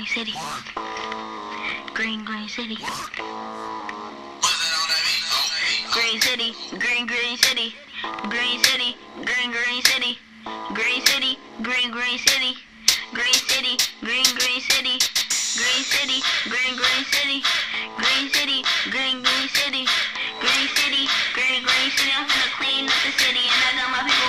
city. Green city. Green city, green city. Green city, green city. Green city, green city. Green city, green city. Green city, green city. Green city, green city. Green city, green city. I'm finna clean up the city and I got my people